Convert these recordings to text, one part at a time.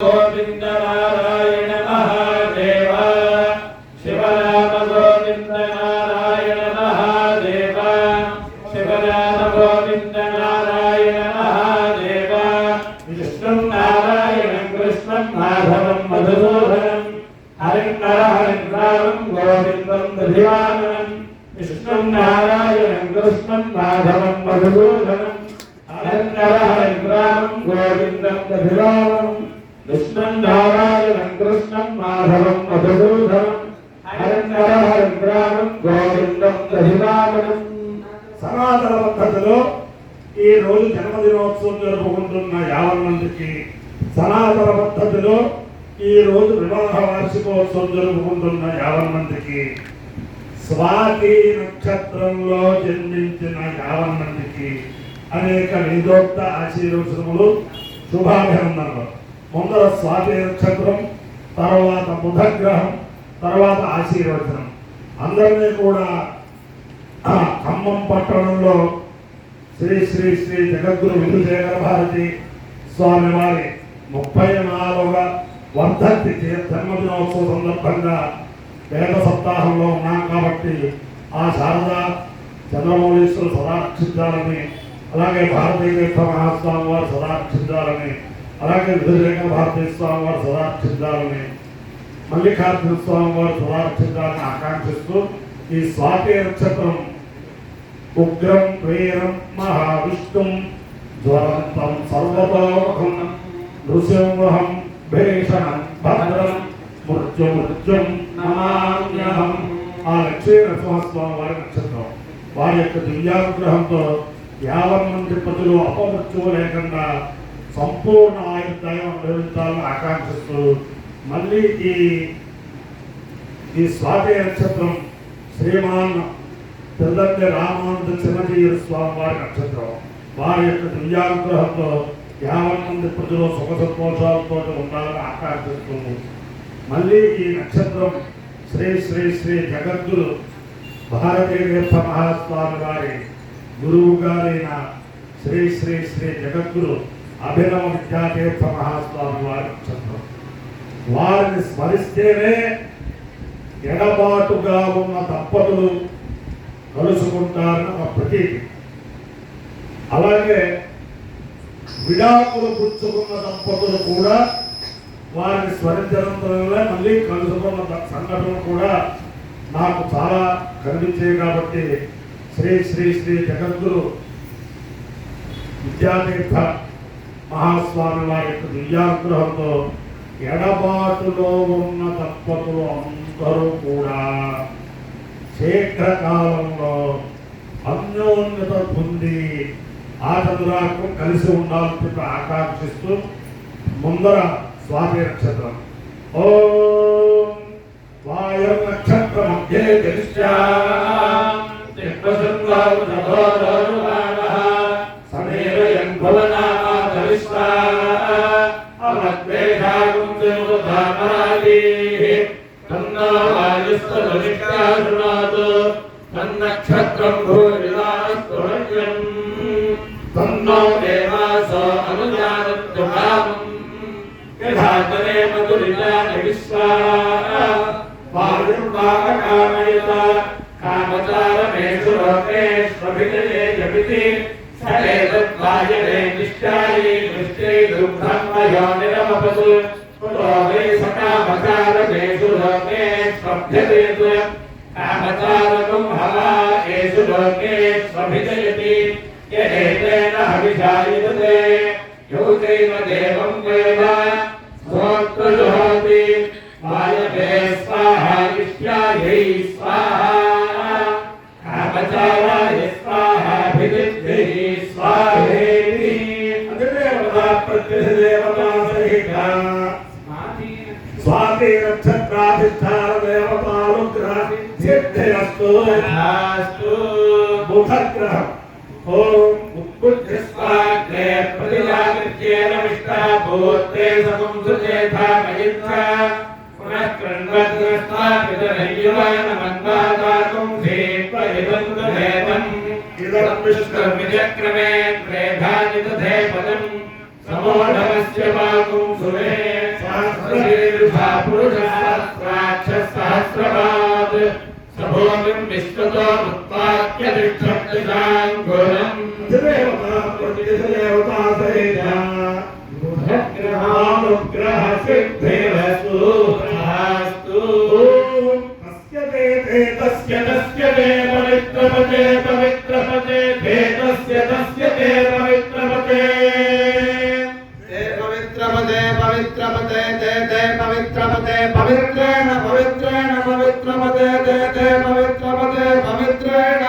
गोविंद नारायण महादेव शिवराम गोविंद नारायण महादेव शिवराम गोविंद नारायण महादेव विष्णु नारायण कृष्ण माधवं मधुसूदनं हरिं नारायणं गोविंदं दधिवामनं विष्णु नारायण कृष्ण माधवं मधुसूदनं हरिं नारायणं गोविंदं दधिवामनं विष्णु नारायण कृष्ण माधवं मधुसूदनं हरिं नारायणं गोविंदं दधिवामनं। సనాతన పద్ధతిలో ఈ రోజు జన్మదినోత్సవం జరుపుకుంటున్న 50 మందికి, సనాతన పద్ధతిలో ఈ రోజు వివాహ వార్షికోత్సవం జరుపుకుంటున్న 50 మందికి, స్వాతి నక్షత్రంలో జన్మించిన 50 మందికి అనేక వేదోక్త ఆశీర్వచనములు, శుభాభినందనలు. ముందర స్వాతి నక్షత్రం, తర్వాత బుధగ్రహం, తర్వాత ఆశీర్వచనం. అందరినీ కూడా ఖమ్మం పట్టణంలో శ్రీ శ్రీ శ్రీ జగద్గురు విధుశేఖర భారతి స్వామి వారి 34వ వర్ధంతి జన్మదినోత్సవ సందర్భంగా వేద సప్తాహంలో ఉన్నాం కాబట్టి ఆ శారదా చంద్రమౌళీశ్వరు సదారక్షించాలని, అలాగే భారతీయ తీర్థ మహాస్వామి వారు సదారక్షించాలని, అలాగే విధుశేఖర భారతీ స్వామి వారు సదారక్షించాలని, మల్లికార్జున స్వామి వారు సదారక్షించాలని ఆకాంక్షిస్తూ ఈ స్వాతి నక్షత్రం ఉగ్రం వీరం మహావిష్ణుం జ్వలంతం సర్వతోముఖం నృసింహం భీషణం భద్రం మృత్యుం నమామ్యహం. ఆ లక్ష్మీ నరసింహస్వామి వారి నక్షత్రం. వారి యొక్క దివ్యానుగ్రహంతో 50 మంది ప్రజలు అపమృత్యువు లేకుండా సంపూర్ణ ఆయుర్దాయం అనుభవించాలని ఆకాంక్షిస్తూ మళ్ళీ ఈ స్వాతి నక్షత్రం శ్రీమాన్ తెల్లండి రామానంద చిన్నజీయ స్వామి వారి నక్షత్రం. వారి యొక్క దివ్యానుగ్రహంతో 50 మంది ప్రజలు సుఖ సంతోషాలతో ఉండాలని ఆకాంక్షిస్తుంది. మళ్ళీ ఈ నక్షత్రం శ్రీ శ్రీ శ్రీ జగద్గురు భారతీయ తీర్థ మహాస్వామి వారి గురువు గారైన శ్రీ శ్రీ శ్రీ జగద్గురు అభినవ విద్యాతీర్థ మహాస్వామి వారి నక్షత్రం. వారిని స్మరిస్తేనే ఎడబాటుగా ఉన్న దంపతులు కలుసుకుంటారని ఒక ప్రతీతి. అలాగే విడాకులు పుచ్చుకున్న దంపతులు కూడా వారిని స్మరించడంతోనే మళ్ళీ కలుసుకున్న సంఘటనలు కూడా నాకు చాలా కనిపించాయి. కాబట్టి శ్రీ శ్రీ శ్రీ జగద్గురు విద్యాతీర్థ మహాస్వామి వారి యొక్క దివ్యానుగ్రహంతో ఎడబాటులో ఉన్న దంపతులు అందరూ కూడా శీఘ్రకాలంలో అన్యోన్యత పొంది ఆటదురాకు కలిసి ఉండాలని ఆకాంక్షిస్తూ ముందర స్వాతి నక్షత్రం. ఓం వాయు నక్షత్ర మధ్యే నక్షత్రం భూరిదాస్తుర్యం తన్నో దేవాసో అనుజానత్తు కామం యథాతనే మధురిజాన విశ్వాః వాయుర్వాహకామయత కామచారమేషు లోకేష్వభిజయే జపితి సరేతద్వాయనే నిష్టాయే నిష్ఠే దుఃఖం వయోనిరమపసు పుతో వై సకామచారమేషు లోకేష్వభ్యతేత్ కామచారకం హవా ఏషు లోకేష్వభిజయతి యహేతేన హవిషాయుతే యోచైవ దేవం వేద స్తోత్రజుహోతి వాయవే స్వాహా విష్యాయై స్వాహా కామచారాయ స్వాహా భిజిద్భి స్వాహేతి. అధిదేవతా ప్రత్యధిదేవతా సహిత స్వాతి నక్షత్రాధిష్టాన దేవతానుగ్రహ సిద్ధిరస్తు. బుధగ్రహం. ఓం ఉత్పుజ్యస్వాగ్రే ప్రతిజాగృత్యేన విష్టాభూతే సముంసుచేథా మయిత్ర పునః కృణ్వద్రస్తా పితరయ్యువాన మన్వాదాతుం ధీత్వయిదంతుధేవం ఇదం విష్ణుర్విచక్రమే త్రేధానిదధే పదం సమోఢమస్య వాకుం సురే सहस्रशीर्षा पुरुषसहस्राक्षसहस्रपात् सभोमिं विश्वतो उत्पाद्य तिष्ठत्तिशाङ्कुरम् देवता प्रतिदेवता सहिता ग्रहानुग्रह सिद्धिरस्तु तस्य ते पवित्रपते पवित्रपते तस्य ते पवित्रपते पवित्रपते पवित्रपते ते पवित्रपते पवित्रेण पवित्रेण पवित्रपते ते पवित्रपते पवित्रेण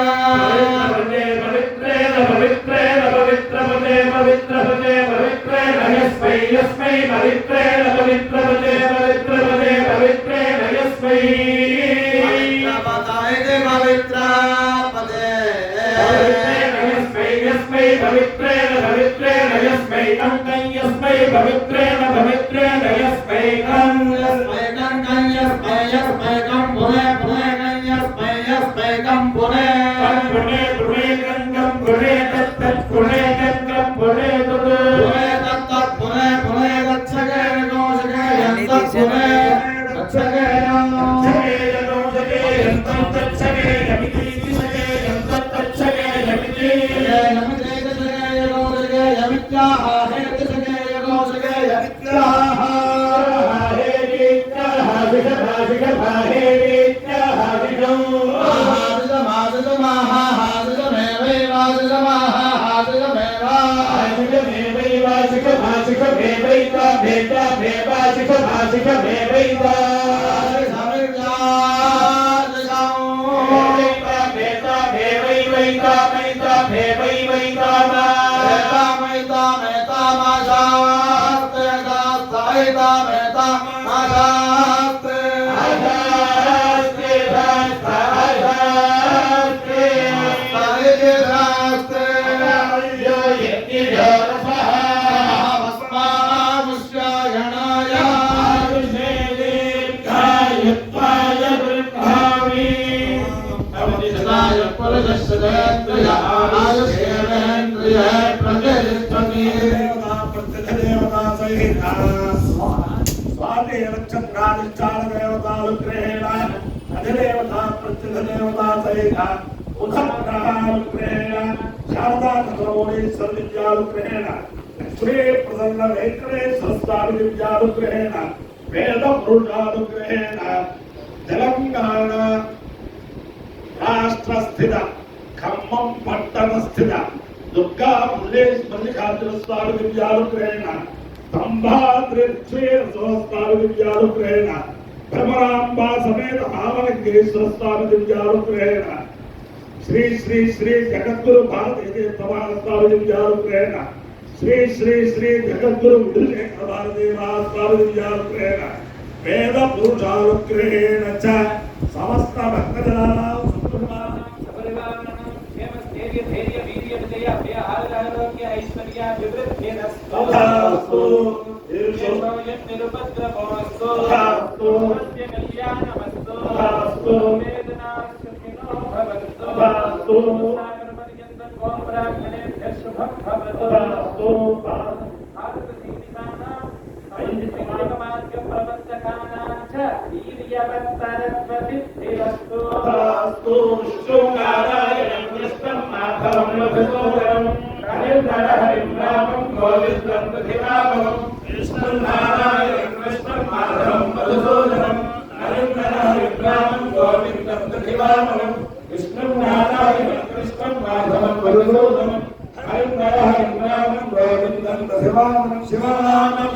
पवित्रेण पवित्रेण पवित्रपते पवित्रपते पवित्रेण यस्मै यस्मै पवित्रेण पवित्रपते पवित्रपते पवित्रेण यस्मै पवित्रेण पवित्रेण यस्मै कं यस्मै पवित्रेण पवित्रेण यस्मै कं यस्मै कं पुने पुने कं यस्मै कं पुने पुने कं पुने तत् पुने कं पुने तत् पुने पुने गच्छगे नोषगे यन्तं पुने गच्छगे नोषगे यन्तं गच्छगे यमिति दिशगे यन्तं गच्छगे यमिति यमित्याह हेतिशगे यगोषगे यमित्याह हेतित्याह विषभाषिकभा हेतित्याह विषौ अधिदेवता प्रत्यधिदेवता सहिता उदग्रहानुग्रहेण शारदा कथोरेश्वर विद्यानुग्रहेण श्री प्रसन्न वेंकटेश्वर स्वामी विद्यानुग्रहेण वेद पुरुषानुग्रहेण तेलंगाना राष्ट्र स्थित खम्मं पट्टण स्थित दुर्गा पुल्लेश मल्लिकार्जुन स्वामी विद्यानुग्रहेण स्तंभाद्रि स्वामी विद्यानुग्रहेण भ्रमरांबा समेत भावनगेश्वर स्वामी दिव्यानुग्रहेण श्री श्री श्री जगद्गुरु भारती तीर्थवान स्वामी दिव्यानुग्रहेण श्री श्री श्री जगद्गुरु विदुशेखर भारती स्वामी दिव्यानुग्रहेण वेद पुरुषानुग्रहेण च समस्त भक्तजनानां शिवानंद